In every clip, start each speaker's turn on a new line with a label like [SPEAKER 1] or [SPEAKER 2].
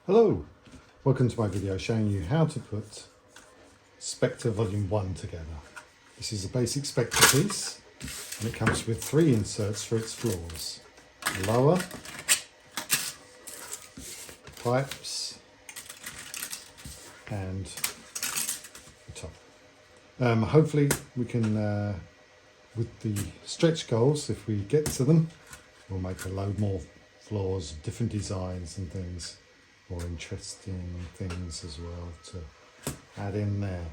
[SPEAKER 1] Hello, welcome to my video showing you how to put SPEQTRE Vol.1 together. This is a basic SPEQTRE piece and it comes with 3 inserts for its floors. The lower, pipes and the top. Hopefully we can, with the stretch goals, if we get to them, we'll make a load more floors, different designs and things. More interesting things as well to add in there.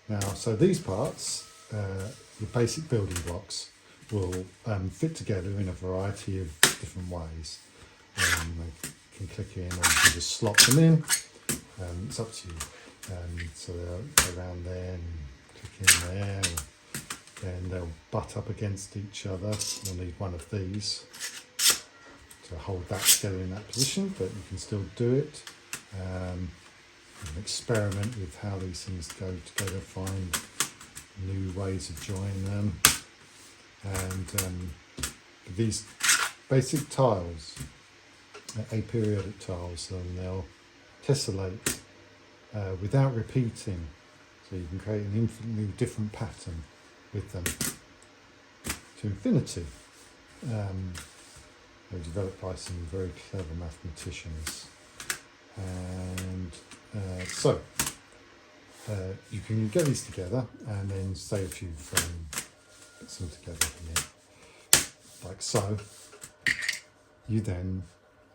[SPEAKER 1] Now, so these parts, your basic building blocks, will fit together in a variety of different ways. They can click in, or you can just slot them in. It's up to you. So they'll go around there and click in there, and then they'll butt up against each other. You'll need one of these to hold that together in that position, but you can still do it. You can experiment with how these things go together, find new ways of joining them. And these basic tiles, aperiodic tiles, and they'll tessellate without repeating, so you can create an infinitely different pattern with them to infinity. They were developed by some very clever mathematicians, and so you can get these together and then save you from put some together here, like so. You then,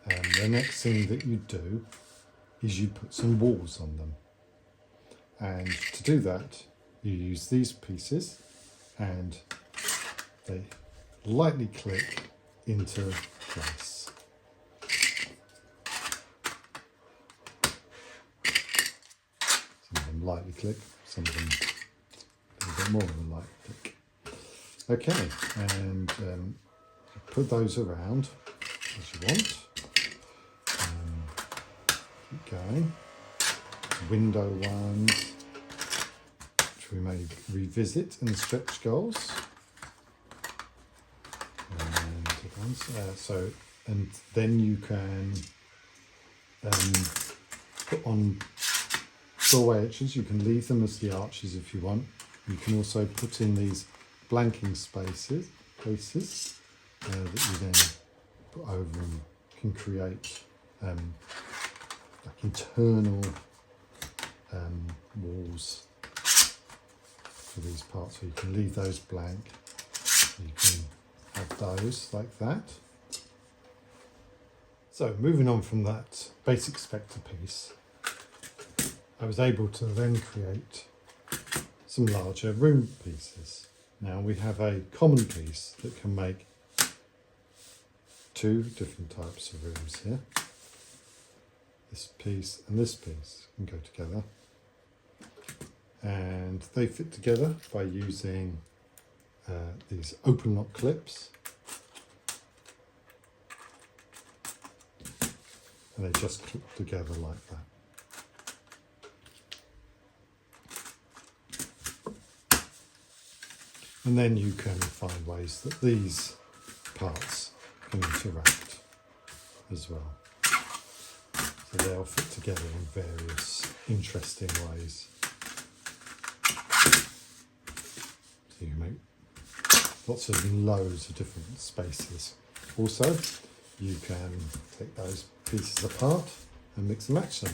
[SPEAKER 1] the next thing that you do is you put some walls on them, and to do that you use these pieces and they lightly click into place. Some of them lightly click, some of them a little bit more than lightly click. Okay, and you put those around as you want. Keep going. Window ones, which we may revisit in the stretch goals. And then you can put on doorway arches. You can leave them as the arches if you want. You can also put in these blanking spaces that you then put over and can create like internal walls for these parts. So you can leave those blank. You can have those like that. So moving on from that basic SPEQTRE piece, I was able to then create some larger room pieces. Now we have a common piece that can make 2 different types of rooms here. This piece and this piece can go together, and they fit together by using these open lock clips, and they just clip together like that. And then you can find ways that these parts can interact as well. So they'll fit together in various interesting ways. So you make lots of loads of different spaces. Also, you can take those pieces apart and mix and match them.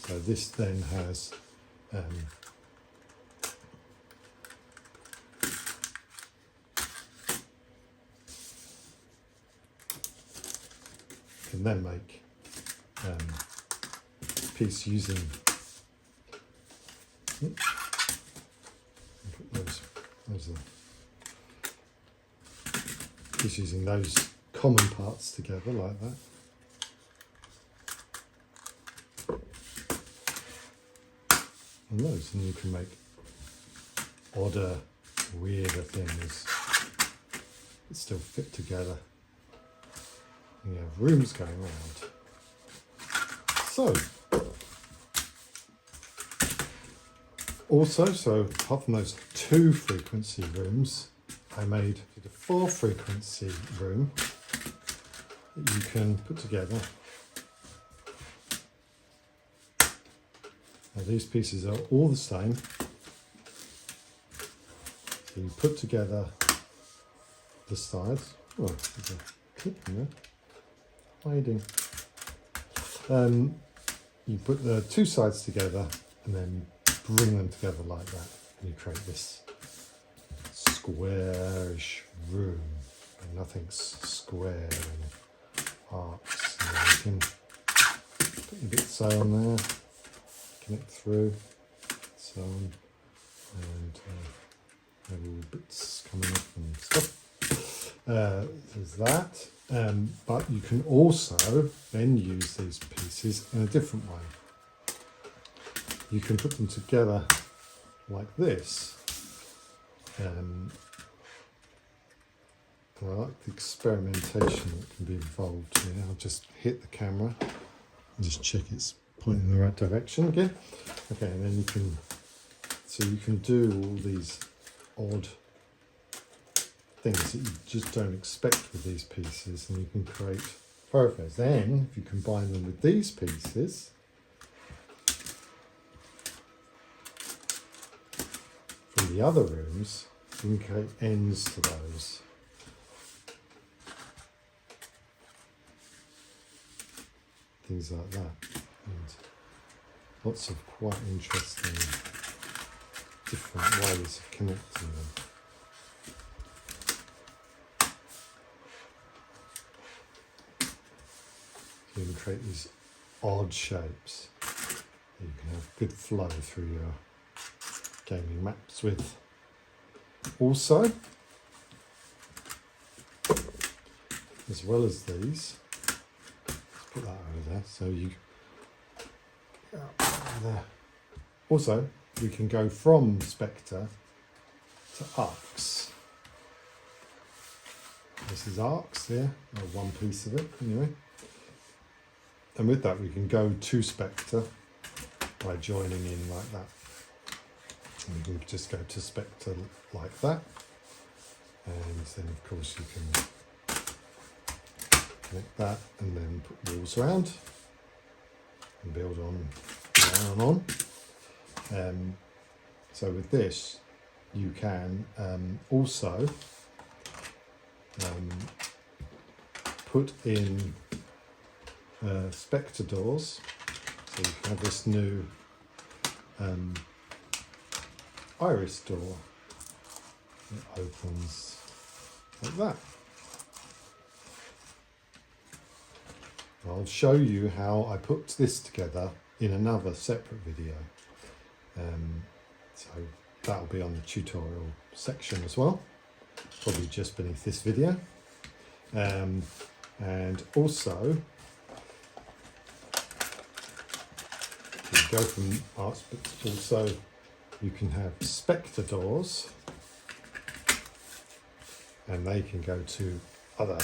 [SPEAKER 1] So this then has can then make a piece using just using those common parts together like that. And those, and you can make odder, weirder things that still fit together. And you have rooms going around. So, also, apart from those 2 frequency rooms, I made a 4 frequency room that you can put together Now these pieces are all the same. So you put together the sides. Oh, there's a clip in there. Hiding. You put the two sides together and then bring them together like that, and you create this squarish room. And nothing's square and arcs. And you can put your bits so on there, connect through, so on, and have all bits coming up and stuff. There's that. But you can also then use these pieces in a different way. You can put them together like this. And I like the experimentation that can be involved here. I'll just hit the camera and just check it's pointing in the right direction again. Okay, and then you can do all these odd things that you just don't expect with these pieces, and you can create photos. Then, if you combine them with these pieces, from the other rooms, you can create ends to those. Things like that. And lots of quite interesting different ways of connecting them. You can create these odd shapes that you can have good flow through your gaming maps with. Also, as well as these, let's put that over there, so you there. Also, we can go from Spectre to arcs. This is arcs here, or one piece of it anyway. And with that we can go to Spectre by joining in like that. And we can just go to Spectre like that. And then of course you can connect that and then put walls around and build on and on. So with this you can also put in Spectre doors, so you can have this new iris door that opens like that. I'll show you how I put this together in another separate video, so that'll be on the tutorial section as well, probably just beneath this video. And also you go from arts, but also you can have Spectre doors, and they can go to other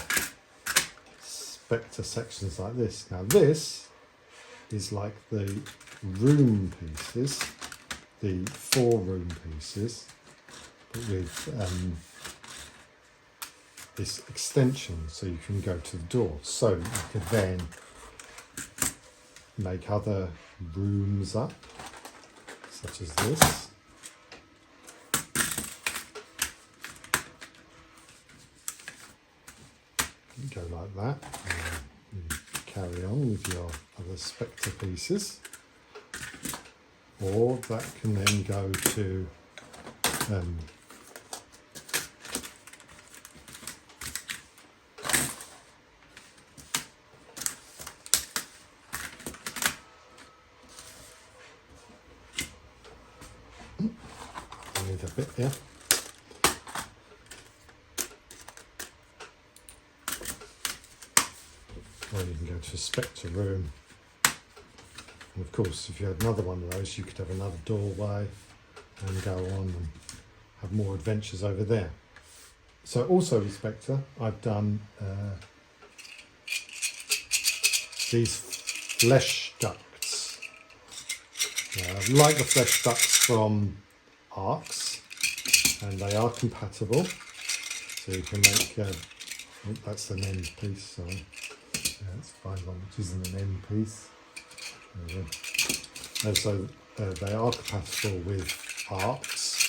[SPEAKER 1] Spectre sections like this. Now this is like the room pieces, the 4 room pieces, but with this extension, so you can go to the door. So you could then make other rooms up, such as this. Go like that, and carry on with your other Spectre pieces. Or that can then go to I need a bit here. Or you can go to a Spectre room. And of course, if you had another one of those, you could have another doorway and go on and have more adventures over there. So also with Spectre, I've done these flesh ducts. Like the flesh ducts from Arcs, and they are compatible. So you can make, oh, that's an end piece, sorry. Yeah, let's find one which isn't an end piece. So they are compatible with arcs.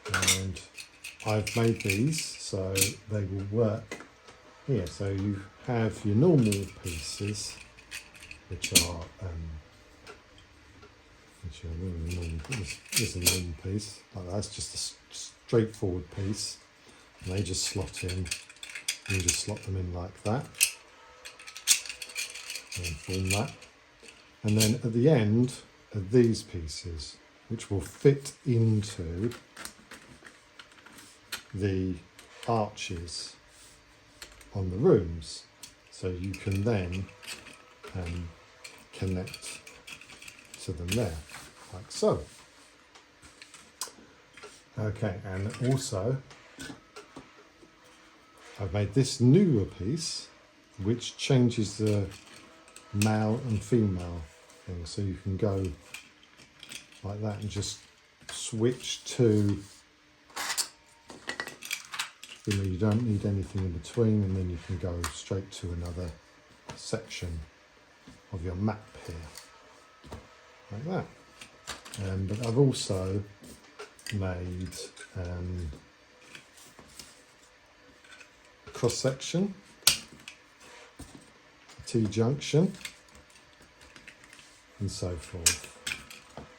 [SPEAKER 1] And I've made these so they will work here. So you have your normal pieces, which are really normal. This is a normal piece. Like that's just a straightforward piece, and they just slot in. You just slot them in like that, and form that. And then at the end are these pieces, which will fit into the arches on the rooms, so you can then connect to them there, like so. Okay, and also I've made this newer piece which changes the male and female thing, so you can go like that and just switch to, you don't need anything in between, and then you can go straight to another section of your map here, like that. But I've also made a cross section, a T-junction, and so forth.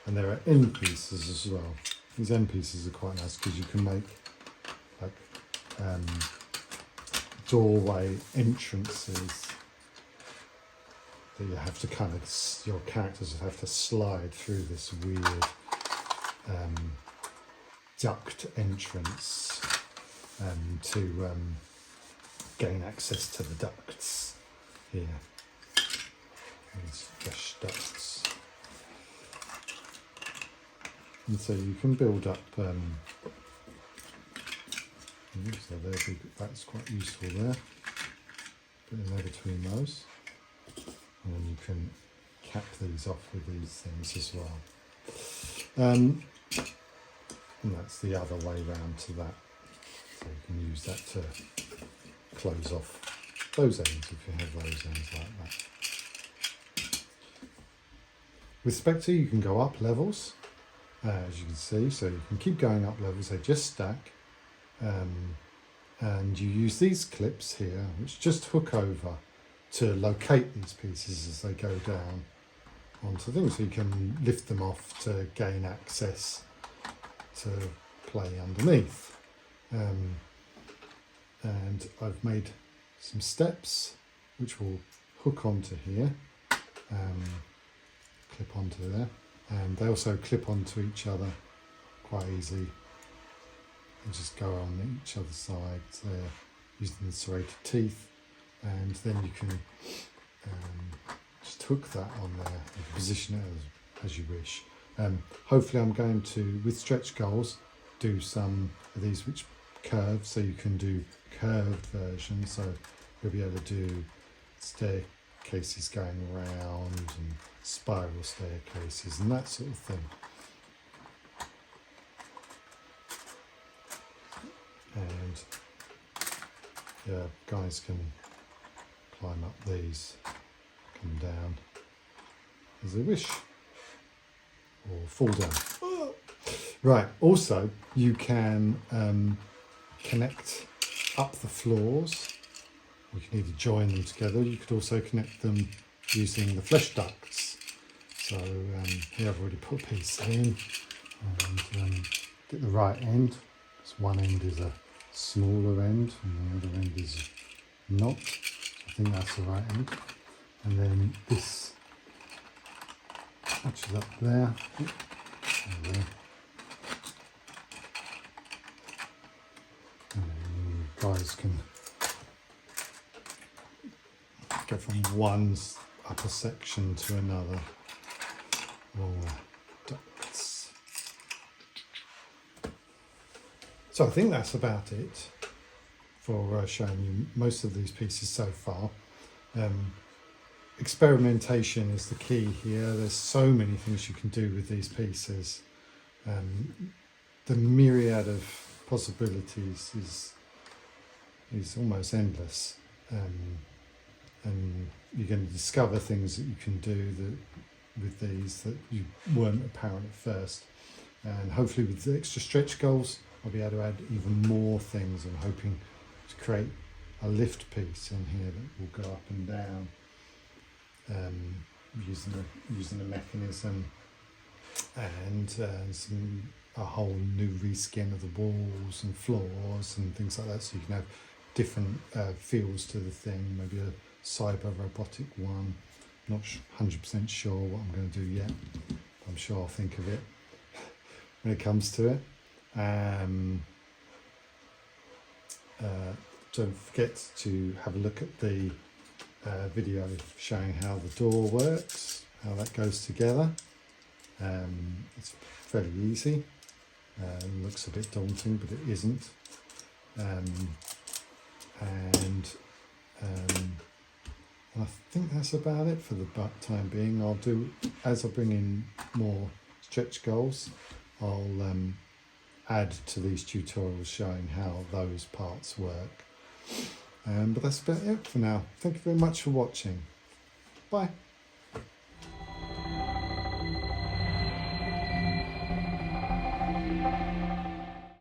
[SPEAKER 1] And there are end pieces as well. These end pieces are quite nice because you can make like doorway entrances that you have to kind of, your characters have to slide through this weird duct entrance to gain access to the ducts here. These fresh ducts. And so you can build up, so that's quite useful there. Put in there between those. And then you can cap these off with these things as well. And that's the other way round to that. So you can use that to close off those ends if you have those ends like that. With Spectre you can go up levels, as you can see, so you can keep going up levels, they just stack. And you use these clips here which just hook over to locate these pieces as they go down onto things, so you can lift them off to gain access to play underneath. And I've made some steps which will hook onto here, clip onto there, and they also clip onto each other quite easy and just go on each other's sides there using the serrated teeth. And then you can just hook that on there and position it as you wish. Hopefully I'm going to, with stretch goals, do some of these which curve, so you can do curved versions, so you'll be able to do staircases going around and spiral staircases and that sort of thing. And yeah, guys can climb up these, come down as they wish, or fall down. Oh. Right, also you can connect up the floors. We can either join them together, you could also connect them using the flesh ducts. So here I've already put a piece in and get the right end. This one end is a smaller end and the other end is not. I think that's the right end. And then this matches up there. And then you guys can go from one upper section to another. All the ducts. So I think that's about it for showing you most of these pieces so far. Experimentation is the key here. There's so many things you can do with these pieces. The myriad of possibilities is almost endless. and you're going to discover things that you can do with these that you weren't apparent at first. And hopefully with the extra stretch goals, I'll be able to add even more things. I'm hoping to create a lift piece in here that will go up and down, using the mechanism, and a whole new reskin of the walls and floors and things like that, so you can have different feels to the thing. Maybe a cyber robotic one. Not 100% sure what I'm going to do yet. I'm sure I'll think of it when it comes to it. Don't forget to have a look at the video showing how the door works, how that goes together. It's fairly easy. Looks a bit daunting, but it isn't. I think that's about it for the time being. I'll do, as I bring in more stretch goals, I'll add to these tutorials showing how those parts work. But that's about it for now. Thank you very much for watching. Bye.